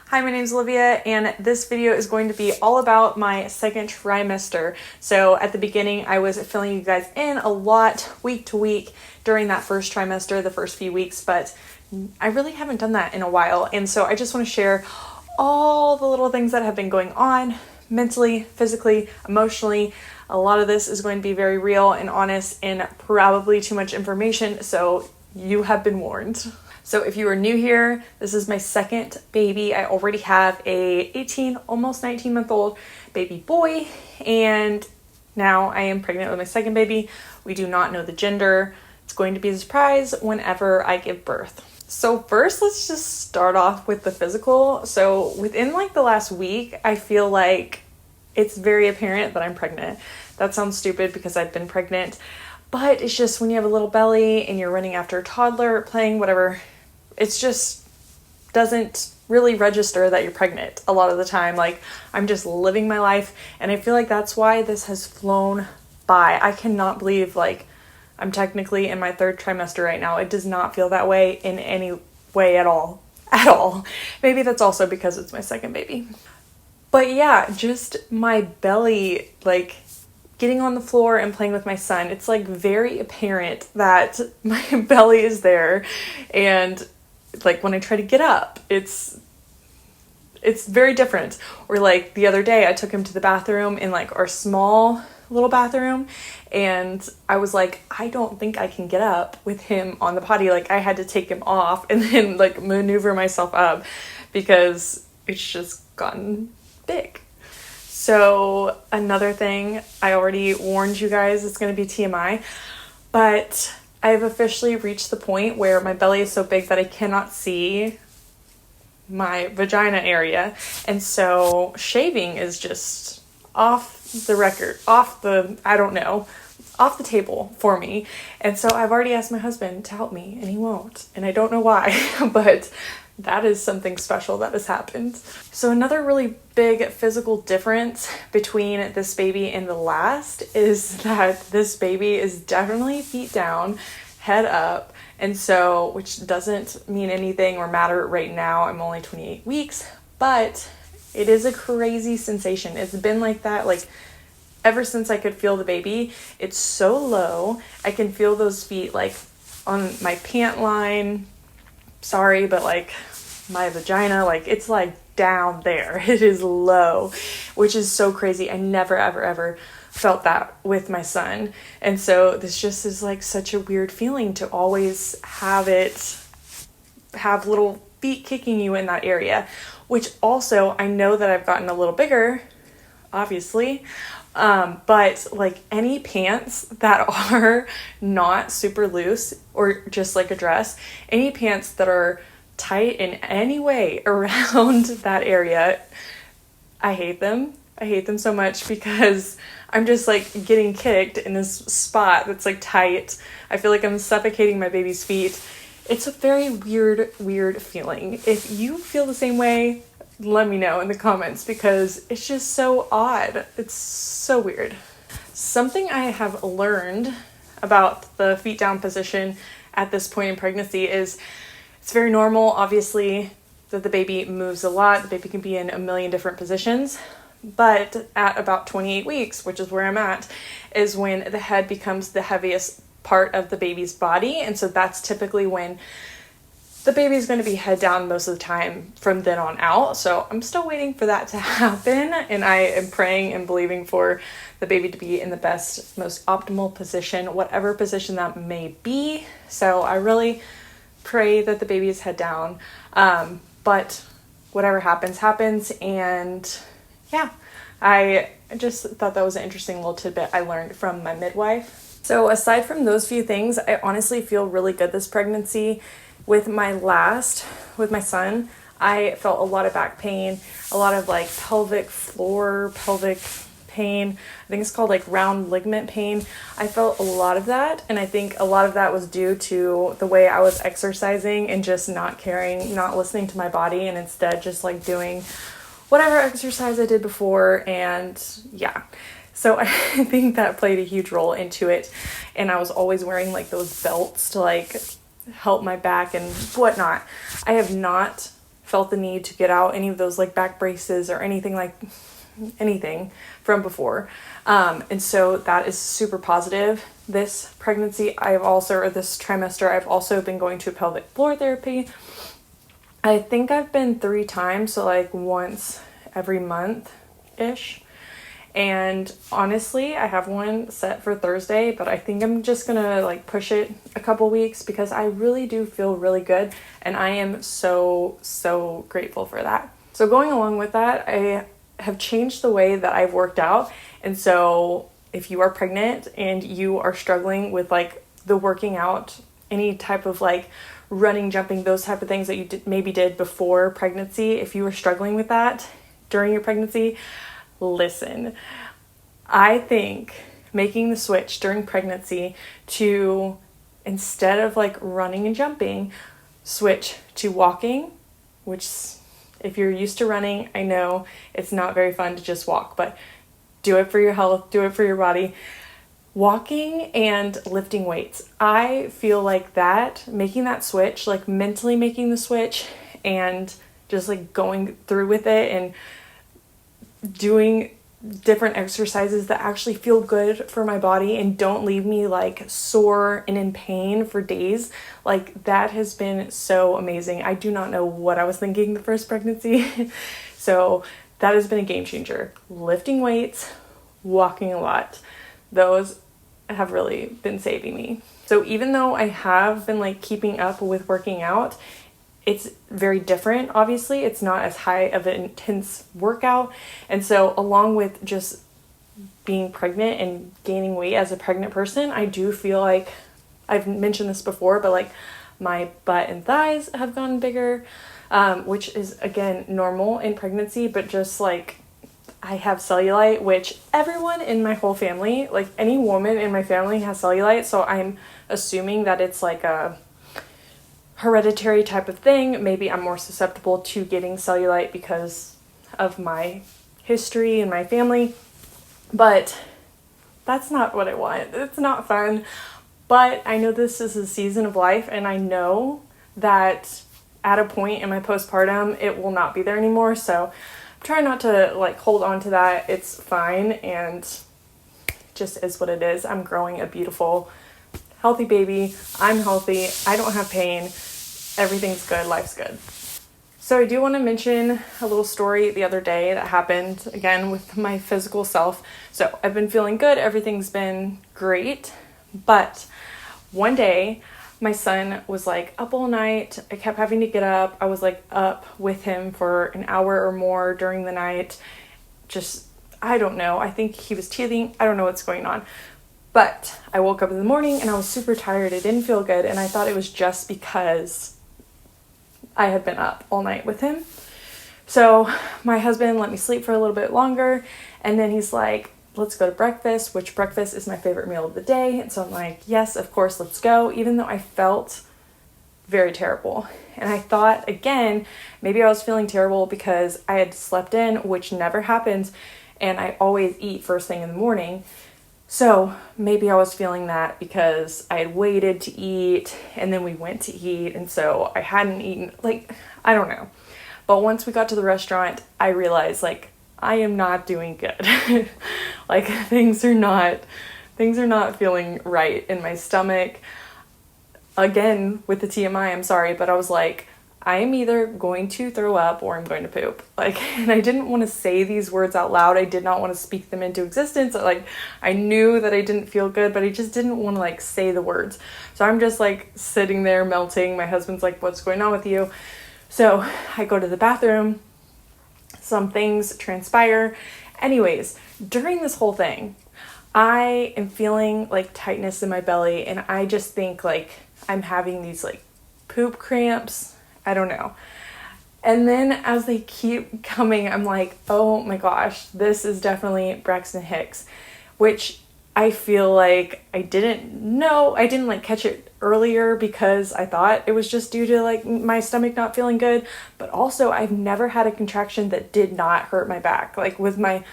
Hi, my name is Olivia, and this video is going to be all about my second trimester. So at the beginning, I was filling you guys in a lot week to week during that first trimester, the first few weeks, but I really haven't done that in a while. And so I just want to share all the little things that have been going on mentally, physically, emotionally. A lot of this is going to be very real and honest and probably too much information, so you have been warned. So if you are new here, this is my second baby. I already have a 18, almost 19-month-old baby boy, and now I am pregnant with my second baby. We do not know the gender. It's going to be a surprise whenever I give birth. So first, let's just start off with the physical. So within like the last week, I feel like it's very apparent that I'm pregnant. That sounds stupid because I've been pregnant, but it's just when you have a little belly and you're running after a toddler, playing, whatever, it's just doesn't really register that you're pregnant a lot of the time. Like, I'm just living my life, and I feel like that's why this has flown by. I cannot believe like I'm technically in my third trimester right now. It does not feel that way in any way at all. Maybe that's also because it's my second baby. But yeah, just my belly, like getting on the floor and playing with my son, it's like very apparent that my belly is there. And like when I try to get up, it's very different. Or like the other day I took him to the bathroom in like our small little bathroom, and I was like, I don't think I can get up with him on the potty. Like I had to take him off and then like maneuver myself up because it's just gotten big. So another thing, I already warned you guys, it's going to be TMI, but I've officially reached the point where my belly is so big that I cannot see my vagina area. And so shaving is just off the table for me. And so I've already asked my husband to help me, and he won't. And I don't know why, but that is something special that has happened. So another really big physical difference between this baby and the last is that this baby is definitely feet down, head up. And so, which doesn't mean anything or matter right now. I'm only 28 weeks, but it is a crazy sensation. It's been like that, like ever since I could feel the baby. It's so low. I can feel those feet like on my pant line. Sorry, but like my vagina, like it's like down there. It is low, which is so crazy. I never, ever felt that with my son. And so this just is like such a weird feeling to always have little feet kicking you in that area, which also I know that I've gotten a little bigger, obviously. But like any pants that are not super loose or just like a dress, any pants that are tight in any way around that area, I hate them. I hate them so much because I'm just like getting kicked in this spot that's like tight. I feel like I'm suffocating my baby's feet. It's a very weird feeling. If you feel the same way, let me know in the comments because it's just so odd. It's so weird. Something I have learned about the feet down position at this point in pregnancy is it's very normal, obviously, that the baby moves a lot. The baby can be in a million different positions. But at about 28 weeks, which is where I'm at, is when the head becomes the heaviest part of the baby's body. And so that's typically when the baby's going to be head down most of the time from then on out. So I'm still waiting for that to happen. And I am praying and believing for the baby to be in the best, most optimal position, whatever position that may be. So I really pray that the baby is head down. But whatever happens. And yeah, I just thought that was an interesting little tidbit I learned from my midwife. So aside from those few things, I honestly feel really good this pregnancy. With my son, I felt a lot of back pain, a lot of like pelvic pain. I think it's called like round ligament pain. I felt a lot of that, and I think a lot of that was due to the way I was exercising and just not caring, not listening to my body, and instead just like doing whatever exercise I did before. And yeah, so I think that played a huge role into it. And I was always wearing like those belts to like help my back and whatnot. I have not felt the need to get out any of those like back braces or anything from before. And so that is super positive. This pregnancy, this trimester, I've also been going to pelvic floor therapy. I think I've been 3 times, so like once every month-ish. And honestly, I have one set for Thursday, but I think I'm just gonna like push it a couple weeks because I really do feel really good, and I am so grateful for that. So going along with that, I have changed the way that I've worked out. And so if you are pregnant and you are struggling with like the working out, any type of like running, jumping, those type of things that you maybe did before pregnancy, if you were struggling with that during your pregnancy, listen, I think making the switch during pregnancy to, instead of like running and jumping, switch to walking, which if you're used to running, I know it's not very fun to just walk, but do it for your health, do it for your body. Walking and lifting weights. I feel like that, making that switch, like mentally making the switch and just like going through with it and doing different exercises that actually feel good for my body and don't leave me like sore and in pain for days. Like that has been so amazing. I do not know what I was thinking the first pregnancy. So that has been a game changer. Lifting weights, walking a lot. Those have really been saving me. So even though I have been like keeping up with working out, it's very different. Obviously, it's not as high of an intense workout. And so along with just being pregnant and gaining weight as a pregnant person, I do feel like, I've mentioned this before, but like my butt and thighs have gotten bigger, which is again normal in pregnancy, but just like I have cellulite, which everyone in my whole family, like any woman in my family has cellulite. So I'm assuming that it's like a hereditary type of thing. Maybe I'm more susceptible to getting cellulite because of my history and my family, but that's not what I want. It's not fun, but I know this is a season of life, and I know that at a point in my postpartum, it will not be there anymore. So I'm trying not to like hold on to that. It's fine, and just is what it is. I'm growing a beautiful, healthy baby. I'm healthy. I don't have pain. Everything's good. Life's good. So I do want to mention a little story the other day that happened again with my physical self. So I've been feeling good. Everything's been great. But one day my son was like up all night. I kept having to get up. I was like up with him for an hour or more during the night. Just, I don't know. I think he was teething. I don't know what's going on. But I woke up in the morning and I was super tired. I didn't feel good. And I thought it was just because I had been up all night with him. So my husband let me sleep for a little bit longer. And then he's like, let's go to breakfast, which breakfast is my favorite meal of the day. And so I'm like, yes, of course, let's go. Even though I felt very terrible. And I thought, again, maybe I was feeling terrible because I had slept in, which never happens. And I always eat first thing in the morning. So maybe I was feeling that because I had waited to eat and then we went to eat. And so I hadn't eaten, like, I don't know. But once we got to the restaurant, I realized like, I am not doing good. Like things are not feeling right in my stomach. Again, with the TMI, I'm sorry, but I was like, I am either going to throw up or I'm going to poop. Like, and I didn't want to say these words out loud. I did not want to speak them into existence. Like, I knew that I didn't feel good, but I just didn't want to like say the words. So I'm just like sitting there melting. My husband's like, what's going on with you? So I go to the bathroom. Some things transpire. Anyways, during this whole thing, I am feeling like tightness in my belly, and I just think like I'm having these like poop cramps. I don't know. And then as they keep coming, I'm like, oh my gosh, this is definitely Braxton Hicks, which I feel like I didn't like catch it earlier because I thought it was just due to like my stomach not feeling good. But also I've never had a contraction that did not hurt my back. Like with my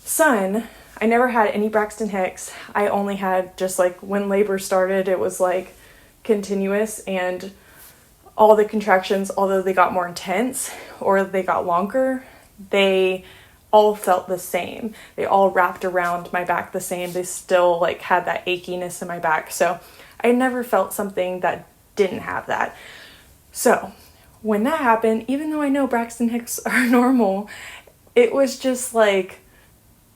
son, I never had any Braxton Hicks. I only had just like when labor started, it was like continuous, and all the contractions, although they got more intense or they got longer, they all felt the same. They all wrapped around my back the same. They still like had that achiness in my back. So I never felt something that didn't have that. So when that happened, even though I know Braxton Hicks are normal, it was just like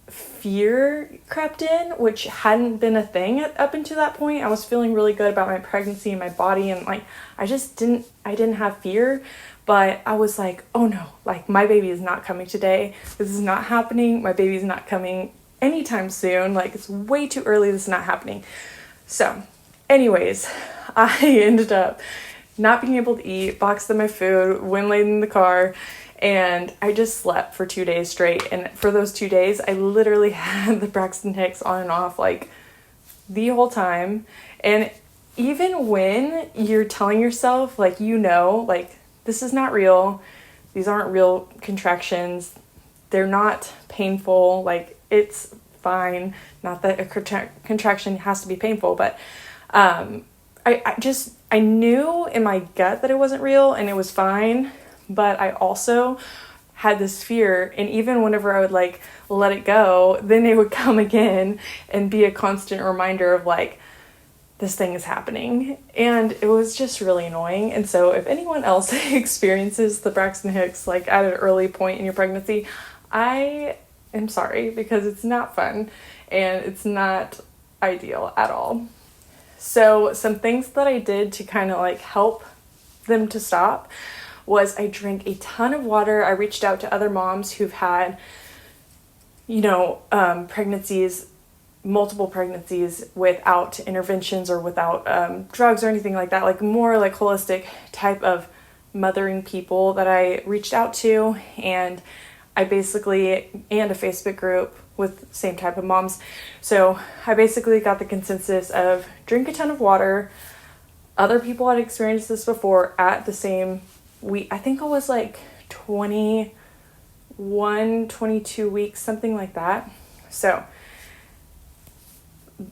fear crept in, which hadn't been a thing up until that point. I was feeling really good about my pregnancy and my body, and like I didn't have fear, but I was like, oh no, like my baby is not coming today. This is not happening. My baby's not coming anytime soon. Like it's way too early. This is not happening. So anyways, I ended up not being able to eat, boxed up my food, went laid in the car, and I just slept for 2 days straight. And for those 2 days, I literally had the Braxton Hicks on and off like the whole time. And even when you're telling yourself, like, you know, like, this is not real, these aren't real contractions, they're not painful, like, it's fine. Not that a contraction has to be painful, but I knew in my gut that it wasn't real and it was fine, but I also had this fear, and even whenever I would like let it go, then it would come again and be a constant reminder of like, this thing is happening, and it was just really annoying. And so if anyone else experiences the Braxton Hicks like at an early point in your pregnancy, I am sorry, because it's not fun and it's not ideal at all. So some things that I did to kind of like help them to stop was I drank a ton of water. I reached out to other moms who've had, pregnancies, multiple pregnancies without interventions or without drugs or anything like that, like more like holistic type of mothering people that I reached out to. And I basically, and a Facebook group with same type of moms. So I basically got the consensus of drink a ton of water. Other people had experienced this before at the same week. I think I was like 21, 22 weeks, something like that. So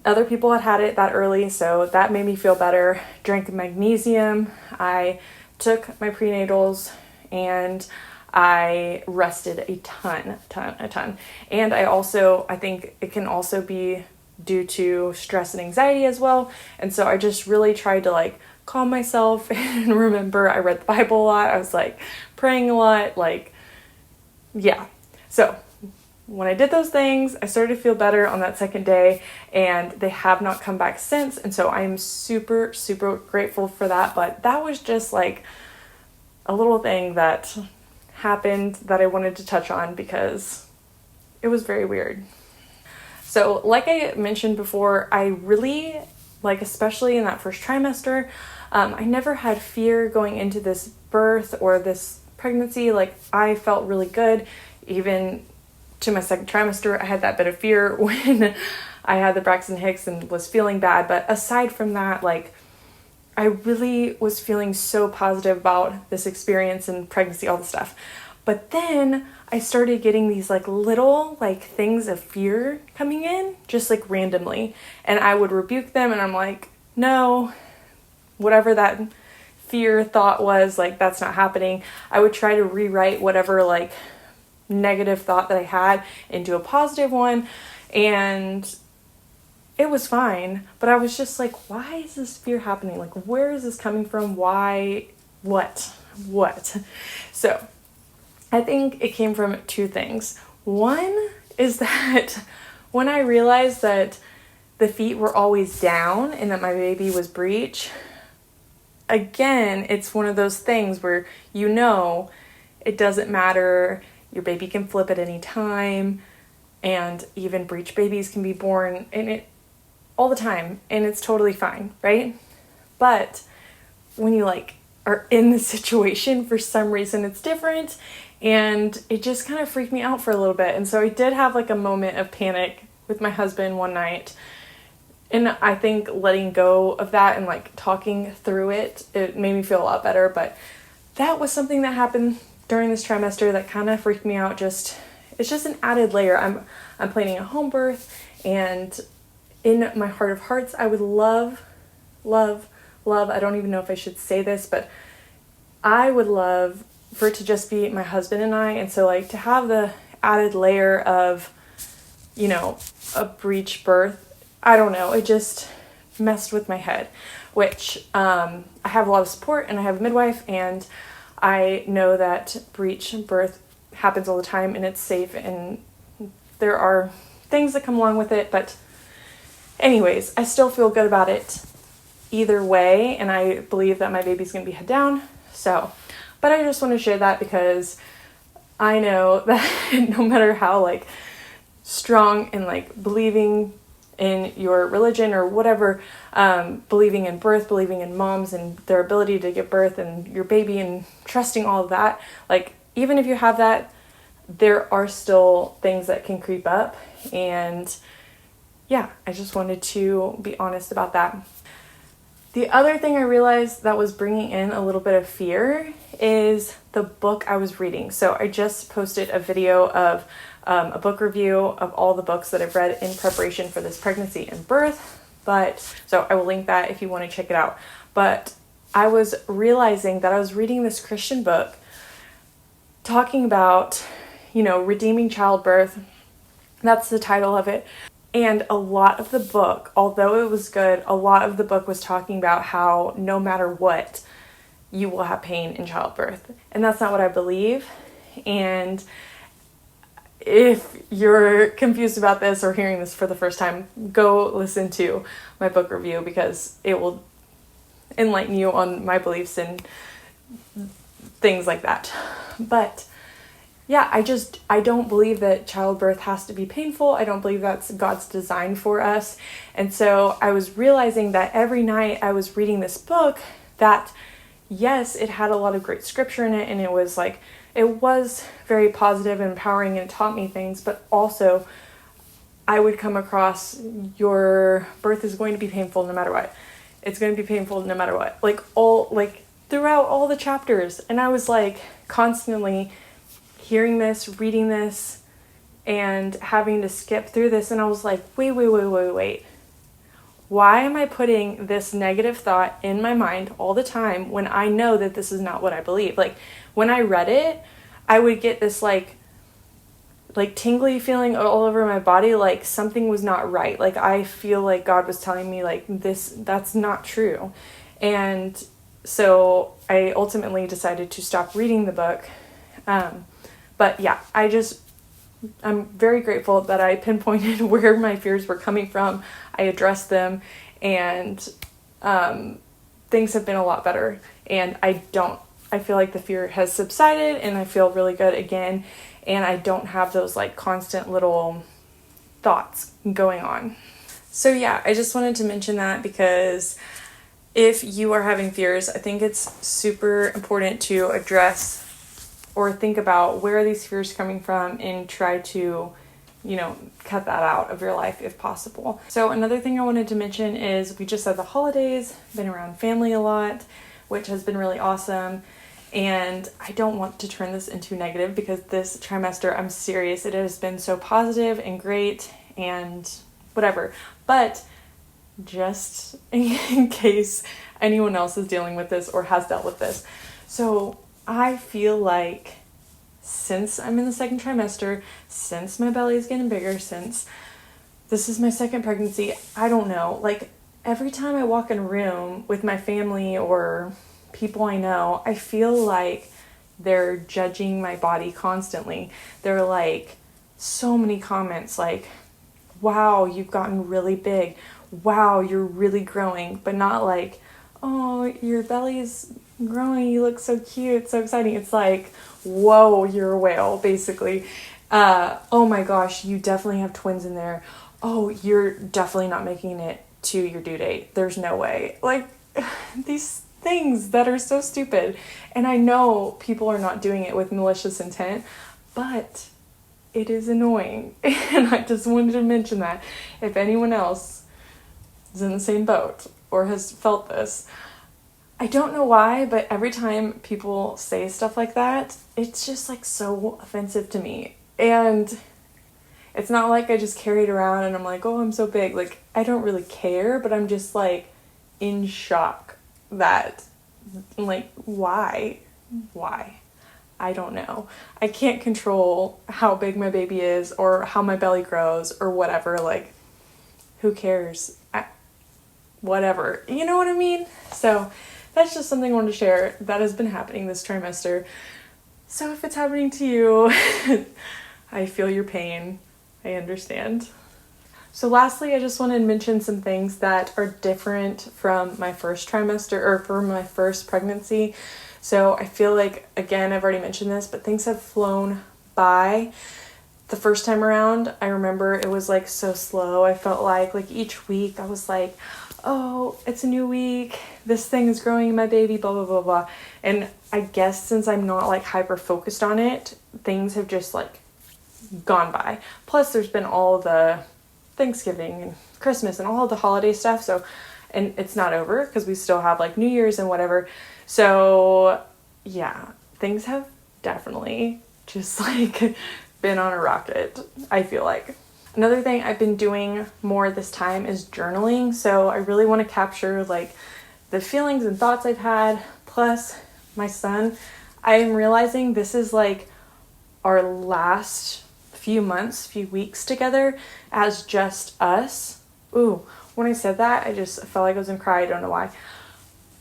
other people had it that early, so that made me feel better. Drank magnesium. I took my prenatals, and I rested a ton. And I think it can also be due to stress and anxiety as well. And so I just really tried to like calm myself and remember I read the Bible a lot. I was like praying a lot, like, yeah. So when I did those things, I started to feel better on that second day, and they have not come back since. And so I am super, super grateful for that. But that was just like a little thing that happened that I wanted to touch on because it was very weird. So like I mentioned before, I really, like, especially in that first trimester, I never had fear going into this birth or this pregnancy. Like, I felt really good. Even to my second trimester, I had that bit of fear when I had the Braxton Hicks and was feeling bad. But aside from that, like, I really was feeling so positive about this experience and pregnancy, all the stuff. But then I started getting these like little like things of fear coming in just like randomly, and I would rebuke them, and I'm like, no, whatever that fear thought was, like, that's not happening. I would try to rewrite whatever like negative thought that I had into a positive one, and it was fine. But I was just like, why is this fear happening? Like, where is this coming from? Why? What? So I think it came from two things. One is that when I realized that the feet were always down and that my baby was breech, again, it's one of those things where it doesn't matter. Your baby can flip at any time, and even breech babies can be born in it all the time, and it's totally fine, right? But when you like are in the situation, for some reason it's different, and it just kind of freaked me out for a little bit. And so I did have like a moment of panic with my husband one night, and I think letting go of that and like talking through it made me feel a lot better. But that was something that happened during this trimester that kind of freaked me out. It's just an added layer. I'm planning a home birth, and in my heart of hearts, I would love, I don't even know if I should say this, but I would love for it to just be my husband and I. And so like to have the added layer of, you know, a breech birth, I don't know, it just messed with my head, which I have a lot of support and I have a midwife and I know that breech birth happens all the time and it's safe and there are things that come along with it, but anyways, I still feel good about it either way, and I believe that my baby's going to be head down. So, but I just want to share that because I know that no matter how like strong and like believing in your religion or whatever, believing in birth, believing in moms and their ability to give birth and your baby and trusting all of that, like even if you have that, there are still things that can creep up. And yeah, I just wanted to be honest about that. The other thing I realized that was bringing in a little bit of fear is the book I was reading. So I just posted a video of a book review of all the books that I've read in preparation for this pregnancy and birth. So I will link that if you want to check it out. But I was realizing that I was reading this Christian book talking about, you know, redeeming childbirth. That's the title of it. And a lot of the book, although it was good, a lot of the book was talking about how no matter what, you will have pain in childbirth. And that's not what I believe. And if you're confused about this or hearing this for the first time, go listen to my book review because it will enlighten you on my beliefs and things like that. But yeah, I don't believe that childbirth has to be painful. I don't believe that's God's design for us. And so I was realizing that every night I was reading this book that, yes, it had a lot of great scripture in it. And it was very positive and empowering and it taught me things. But also I would come across your birth is going to be painful no matter what. It's going to be painful no matter what. Throughout all the chapters. And I was like constantly hearing this, reading this, and having to skip through this. And I was like, wait. Why am I putting this negative thought in my mind all the time when I know that this is not what I believe? Like when I read it, I would get this like tingly feeling all over my body, like something was not right. Like I feel like God was telling me like that's not true. And so I ultimately decided to stop reading the book. But yeah, I'm very grateful that I pinpointed where my fears were coming from. I addressed them and things have been a lot better. And I feel like the fear has subsided and I feel really good again. And I don't have those like constant little thoughts going on. So yeah, I just wanted to mention that because if you are having fears, I think it's super important to address or think about where are these fears coming from and try to, you know, cut that out of your life if possible. So another thing I wanted to mention is we just had the holidays, been around family a lot, which has been really awesome. And I don't want to turn this into negative because this trimester, I'm serious, it has been so positive and great and whatever. But just in case anyone else is dealing with this or has dealt with this. So I feel like since I'm in the second trimester, since my belly is getting bigger, since this is my second pregnancy, I don't know, like every time I walk in a room with my family or people I know, I feel like they're judging my body constantly. They're like so many comments like, wow, you've gotten really big. Wow, you're really growing, but not like, oh, your belly's growing, you look so cute, so exciting. It's like, whoa, you're a whale, basically. Oh my gosh, you definitely have twins in there. Oh, you're definitely not making it to your due date. There's no way. Like, these things that are so stupid. And I know people are not doing it with malicious intent, but it is annoying. And I just wanted to mention that if anyone else is in the same boat or has felt this, I don't know why, but every time people say stuff like that, it's just like so offensive to me. And it's not like I just carry it around and I'm like, oh, I'm so big. Like, I don't really care, but I'm just like in shock that, like, why? Why? I don't know. I can't control how big my baby is or how my belly grows or whatever. Like, who cares? Whatever. You know what I mean? So that's just something I wanted to share that has been happening this trimester. So if it's happening to you, I feel your pain. I understand. So lastly, I just wanted to mention some things that are different from my first trimester or from my first pregnancy. So I feel like, again, I've already mentioned this, but things have flown by. The first time around, I remember it was like so slow. I felt like each week I was like, oh, it's a new week. This thing is growing in my baby, blah, blah, blah, blah. And I guess since I'm not like hyper focused on it, things have just like gone by. Plus there's been all the Thanksgiving and Christmas and all the holiday stuff. So, and it's not over because we still have like New Year's and whatever. So yeah, things have definitely just like been on a rocket, I feel like. Another thing I've been doing more this time is journaling. So I really want to capture like the feelings and thoughts I've had, plus my son. I am realizing this is like our last few months, few weeks together as just us. Ooh, when I said that, I just felt like I was gonna cry. I don't know why.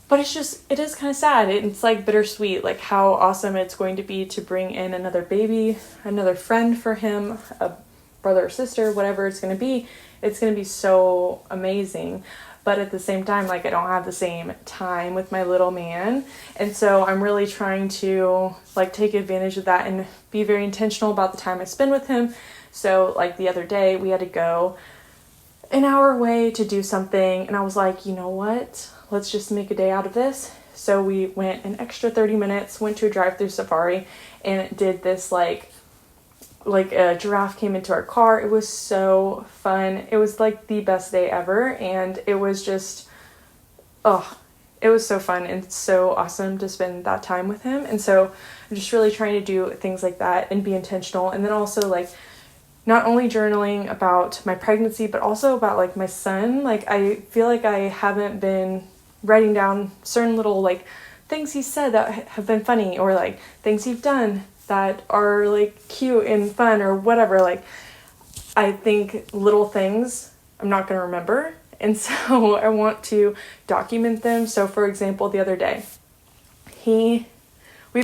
But it is kind of sad. It's like bittersweet, like how awesome it's going to be to bring in another baby, another friend for him, a brother or sister, whatever it's going to be. It's going to be so amazing. But at the same time, like I don't have the same time with my little man. And so I'm really trying to like take advantage of that and be very intentional about the time I spend with him. So like the other day we had to go an hour away to do something. And I was like, you know what? Let's just make a day out of this. So we went an extra 30 minutes, went to a drive-through safari and did this like a giraffe came into our car. It was so fun. It was like the best day ever. And it was just, it was so fun and so awesome to spend that time with him. And so I'm just really trying to do things like that and be intentional. And then also like not only journaling about my pregnancy, but also about like my son. Like I feel like I haven't been writing down certain little like things he said that have been funny or like things he's done that are like cute and fun or whatever. Like I think little things I'm not going to remember. And so I want to document them. So for example, the other day, we've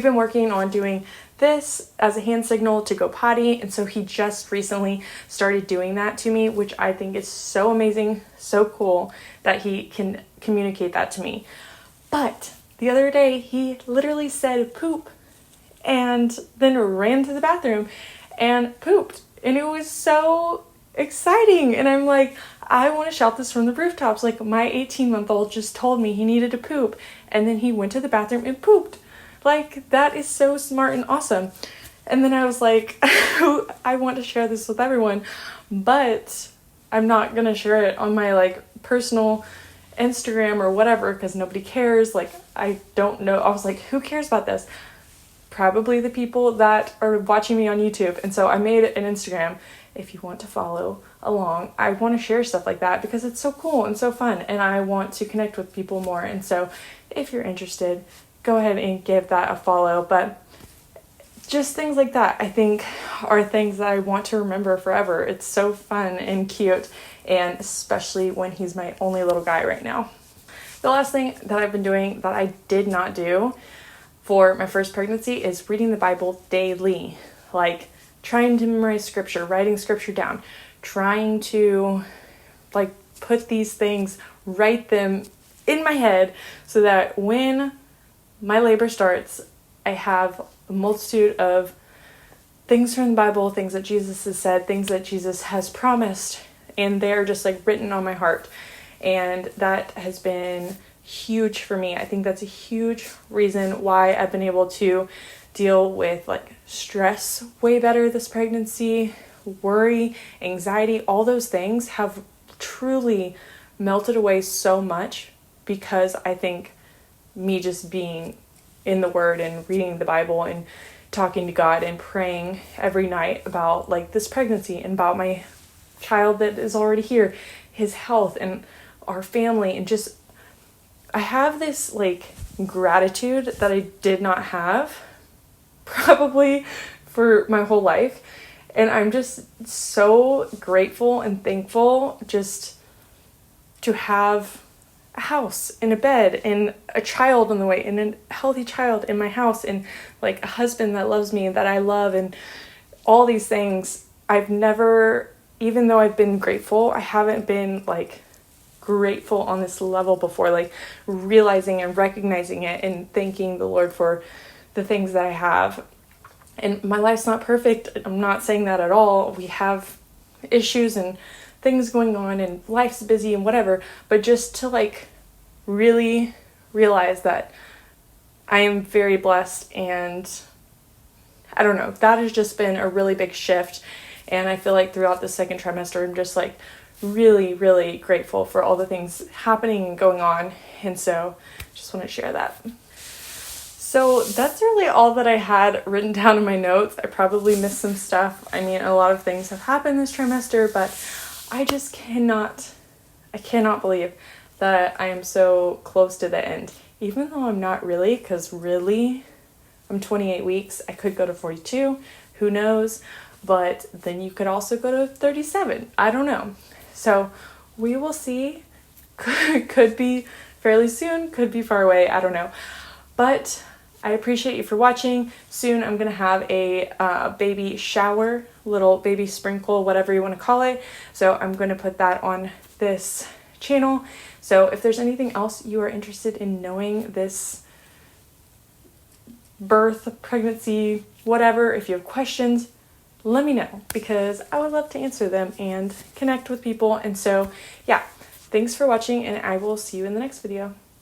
been working on doing this as a hand signal to go potty. And so he just recently started doing that to me, which I think is so amazing, so cool that he can communicate that to me. But the other day he literally said poop and then ran to the bathroom and pooped. And it was so exciting. And I'm like, I want to shout this from the rooftops. Like my 18-month-old just told me he needed to poop. And then he went to the bathroom and pooped. Like that is so smart and awesome. And then I was like, I want to share this with everyone, but I'm not going to share it on my like personal Instagram or whatever because nobody cares. Like I don't know. I was like, who cares about this? Probably the people that are watching me on YouTube. And so I made an Instagram. If you want to follow along, I want to share stuff like that because it's so cool and so fun. And I want to connect with people more. And so if you're interested, go ahead and give that a follow. But just things like that, I think, are things that I want to remember forever. It's so fun and cute. And especially when he's my only little guy right now. The last thing that I've been doing that I did not do for my first pregnancy is reading the Bible daily, like trying to memorize scripture, writing scripture down, trying to like put these things, write them in my head so that when my labor starts, I have a multitude of things from the Bible, things that Jesus has said, things that Jesus has promised, and they're just like written on my heart. And that has been huge for me. I think that's a huge reason why I've been able to deal with like stress way better this pregnancy, worry, anxiety, all those things have truly melted away so much because I think me just being in the Word and reading the Bible and talking to God and praying every night about like this pregnancy and about my child that is already here, his health and our family, and just I have this like gratitude that I did not have probably for my whole life. And I'm just so grateful and thankful just to have a house and a bed and a child on the way and a healthy child in my house and like a husband that loves me and that I love and all these things. I've never, even though I've been grateful, I haven't been like grateful on this level before, like realizing and recognizing it and thanking the Lord for the things that I have. And my life's not perfect. I'm not saying that at all. We have issues and things going on and life's busy and whatever, but just to like really realize that I am very blessed, and I don't know, that has just been a really big shift. And I feel like throughout the second trimester, I'm just like really, really grateful for all the things happening and going on. And so just want to share that. So that's really all that I had written down in my notes. I probably missed some stuff. I mean, a lot of things have happened this trimester, but I just cannot believe that I am so close to the end, even though I'm not really, because really I'm 28 weeks. I could go to 42, who knows, but then you could also go to 37. I don't know. So we will see. Could be fairly soon, could be far away. I don't know. But I appreciate you for watching. Soon I'm going to have a baby shower, little baby sprinkle, whatever you want to call it. So I'm going to put that on this channel. So if there's anything else you are interested in knowing this birth, pregnancy, whatever, if you have questions, let me know, because I would love to answer them and connect with people. And so, yeah, thanks for watching, and I will see you in the next video.